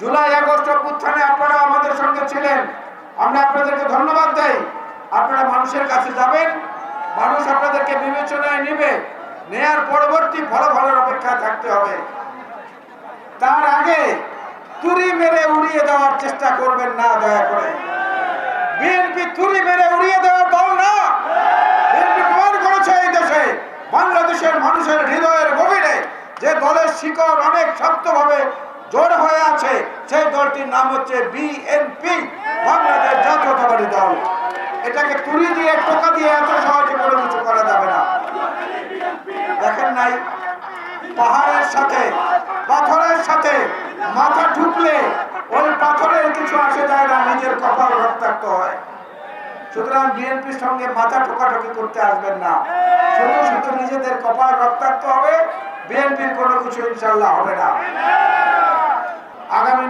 July August অভ্যুত্থানে আপনারা আমাদের সঙ্গে ছিলেন, আমরা আপনাদেরকে ধন্যবাদ দেই। আপনারা মানুষের কাছে যাবেন, মানুষ আপনাদেরকে বিবেচনায় নেবে, নেয়ার পরবর্তী ফলাফলের অপেক্ষায় থাকতে হবে। তার আগে তুড়ি মেরে উড়িয়ে দেওয়ার চেষ্টা করবেন না, দয়া করে। বিএনপি তুড়ি মেরে উড়িয়ে দেওয়ার দল না। বিএনপি প্রমাণ করেছে এই দেশে, বাংলাদেশের মানুষের হৃদয়ের গভীরে যে দলের শিকড় অনেক শক্তভাবে জোর হয়ে আছে, সেই দলটির নাম হচ্ছে বিএনপি, বাংলাদেশ জাতীয়তাবাদী দল। এটাকে তুড়ি দিয়ে, টোকা দিয়ে এত সহজে করে কিছু করা যাবে না। দেখেন নাই, পাহাড়ের সাথে পাথরের সাথে মাথা ঠুকলে ওই পাথরের কিছু আসে যায় না, নিজের কপাল রক্তাক্ত হয়। সুতরাং বিএনপির সঙ্গে মাথা ঠোকাঠকি করতে আসবেন না। শুধু শুধু নিজেদের কপাল রক্তাক্ত হবে, বিএনপির কোনো কিছু ইনশাল্লাহ হবে না। আগামী